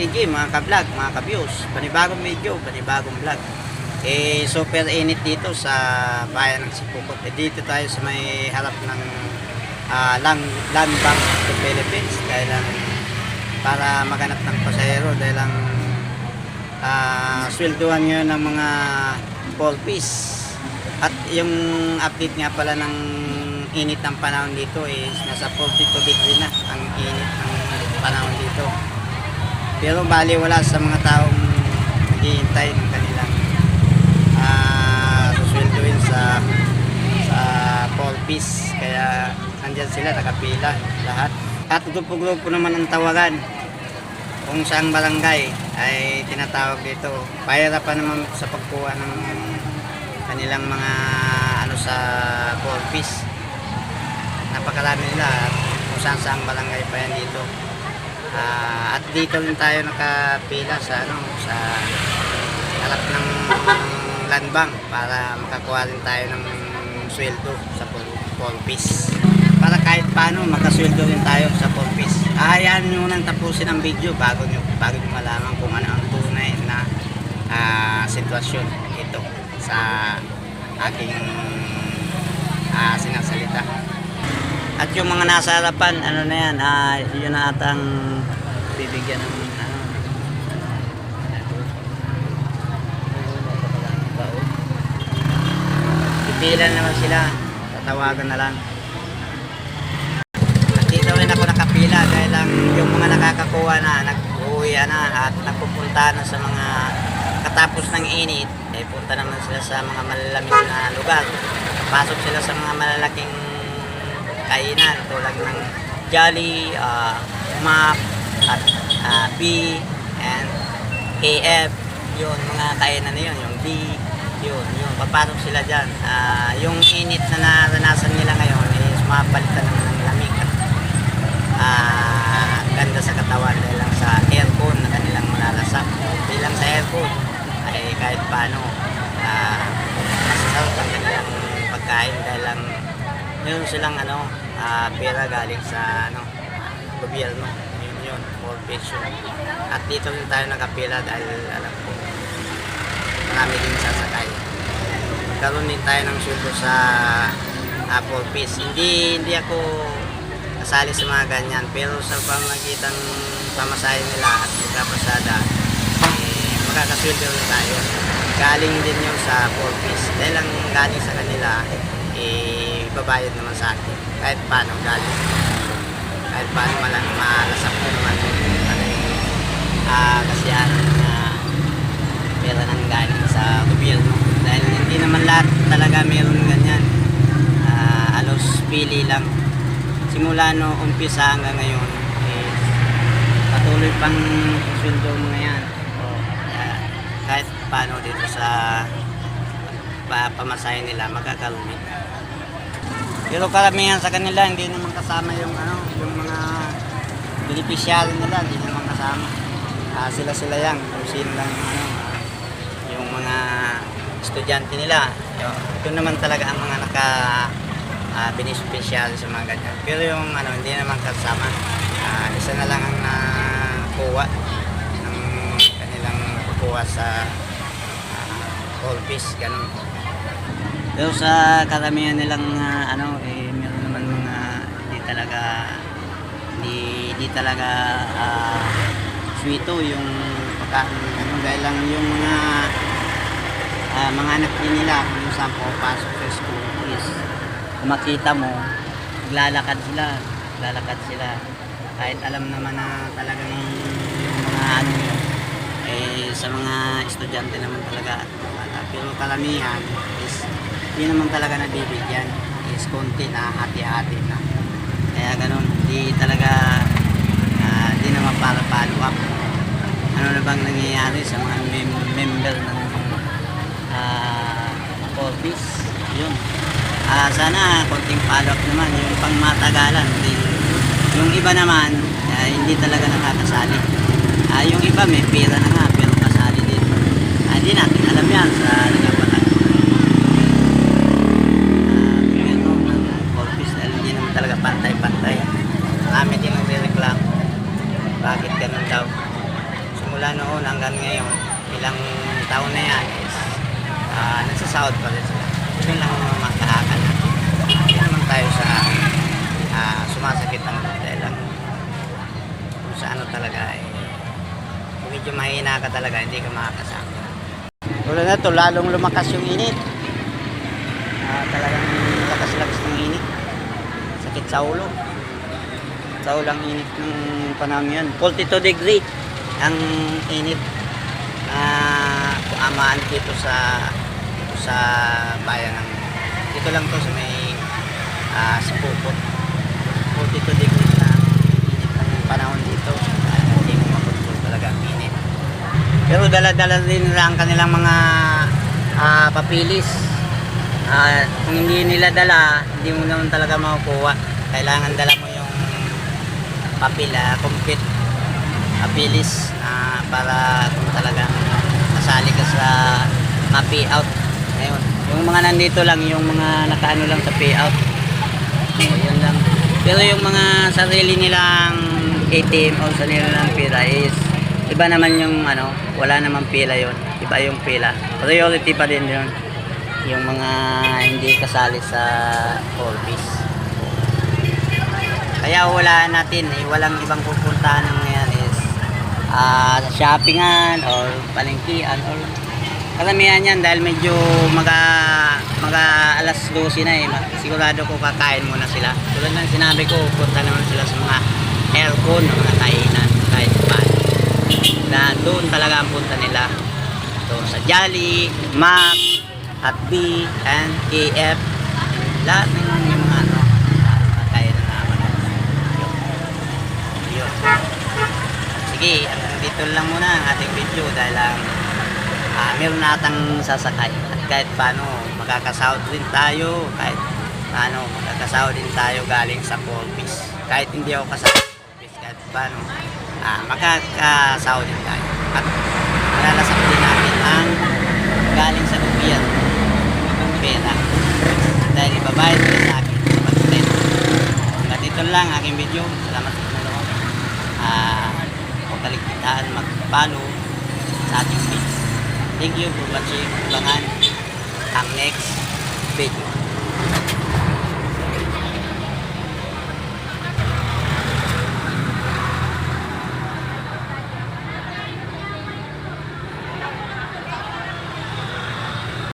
ka-DJ, mga ka-vlog, mga ka-views. Panibagong video, panibagong vlog. Super init dito sa bayan ng Sipukot. Dito tayo sa may harap ng Land Bank of the Philippines. Dahil lang para maganap ng pasahero. Dahil lang swelduhan ngayon ng mga Polpis. At yung update nga pala ng init ng panahon dito is nasa 42 degree na ang init ng panahon dito. Pero bali wala sa mga taong naghihintay ng kanilang susweldoin sa Polpis. Kaya nandyan sila, nakapila lahat. At grupo-grupo naman ang tawagan kung saang barangay ay tinatawag dito. Pahirapan naman sa pagkuha ng kanilang mga sa Polpis. Napakarami nila at kung saan barangay pa yan dito. At dito rin tayo nakapila sa sa harap ng land bank para makakuha rin tayo ng sweldo sa Polpis. Para kahit paano makasweldo rin tayo sa Polpis. Hayaan nyo nang tapusin ang video bago nyo malaman kung ano ang tunay na sitwasyon ito sa aking sinasalita. At yung mga nasa harapan, ano na yan, yun na atang bibigyan ng pipila naman sila, tatawagan na lang. At dito rin ako nakapila dahil lang yung mga nakakakuha na, nag-uwi na at nagpupunta na sa mga katapos ng init, punta naman sila sa mga malalamig na lugar. Pasok sila sa mga malalaking kainan tulad ng Jolly, Mac, at B, and AF. Yun, mga kainan na yun, yung D, yun. Papasok sila dyan. Yung init na naranasan nila ngayon is mapalitan naman ng lamig at ganda sa katawan dahil lang sa aircon na kanilang malalasap. Bilang sa aircon ay kahit paano masasarap ang kanilang pagkain dahil lang yun silang pera galing sa gobyerno. Yun for pension. At dito rin tayo nakapila dahil alam ko marami din sasakay. Magkaroon din tayo ng sweldo sa Polpis. Hindi ako kasali sa mga ganyan, pero sa pamagitan pamasahe nila at pagkapasada makakasweldo rin tayo. Galing din yun sa Polpis. Dahil lang galing sa kanila babayad naman sa akin. Kahit paano galing. Kahit paano malasap ko naman kasiyahan na pera nang galing sa gobyerno. Dahil hindi naman lahat talaga meron ganyan. Alos pili lang. Simula no umpisa hanggang ngayon patuloy pang sweldo mga yan. Kahit paano dito sa pamasahe nila magkakaroon. Pero karamihan sa kanila hindi naman kasama yung mga beneficiary nila, hindi naman kasama. Sila yan kung sino lang yung mga estudyante nila. Ito naman talaga ang mga beneficiary sa mga ganyan. Pero yung hindi naman kasama. Isa na lang ang nakuha ng kanilang kukuha sa Polpis, ganun. Pero sa karamihan nilang meron naman mga hindi talaga sweeto yung pagkain dahil lang yung mga anak nila kung saan pasok sa school is makita mo lalakad sila kahit alam naman na talagang yung mga sa mga estudyante naman talaga pero karamihan is hindi naman talaga nabibigyan, is konti na hati-hati na, kaya ganun, hindi talaga hindi naman para follow up ano na bang nangyayari sa mga member ng Polpis. Yun, sana konting follow up naman yung pang matagalan. Yung iba naman hindi talaga nakakasali. Yung iba may pera na nga pero kasali din. Hindi natin alam yan sa nagapatan Polpis dahil hindi naman talaga pantay-pantay. Marami din nagre-reklamo bakit ganun daw. mula noon hanggang ngayon, ilang taon na yan is nagsasahod pa rin sila. Yun lang ang mga kahakan natin. Hindi naman tayo sa sumasakit ang dahil lang kung sa ano talaga kung medyo mahina ka talaga, hindi ka makakasama. Tulad na to, lalong lumakas yung init. Talagang lakas-lakas ng init. Sakit sa ulo. Sa ulang init ng panahon yan. 42 degree ang init na amaan dito sa bayan ng dito lang to sa may sa Pupot. 42 degrees na init ng panahon dito. Hindi mo makontrol talaga ang init. Pero dala-dala din nila ang kanilang mga papilis. Kung hindi nila dala, hindi mo naman talaga makukuha. Kailangan dala mo yung papel, complete papilis para kung talagang masali ka sa ma-payout. Ngayon, yung mga nandito lang, yung mga nakaano lang sa payout. So, yun lang. Pero yung mga sarili nilang ATM o sarili nilang pila is iba naman yung ano, wala namang pila yon. Iba yung pila. Priority pa din yun. Yung mga hindi kasali sa Orbis. Kaya wala natin, walang ibang pupuntahan ng ngayon is shoppingan or palengkian or karamihan yan dahil medyo mga alas 12 na sigurado ko kakain muna sila. Tulad ng sinabi ko, punta naman sila sa mga aircon, mga kainan kahit pa na doon talaga ang punta nila. Doon sa Jolly, Mac, Hotbee, and KF, lahat ng mga kainan naman. Yun. Sige, dito lang muna ang ating video dahil meron natang sasakay at kahit paano makakasahod din tayo, kahit paano makakasahod din tayo galing sa Orbis. Kahit hindi ako kasahod sa Orbis, kahit paano makakasahod din tayo at malalasap din natin ang galing sa gobyerno pera dahil ibabayad nila sa akin sa pag-spend. Hanggang dito lang aking video. Salamat sa panonood. Huwag kaligtaan mag-follow sa ating page. Thank you for watching. Abangan ang next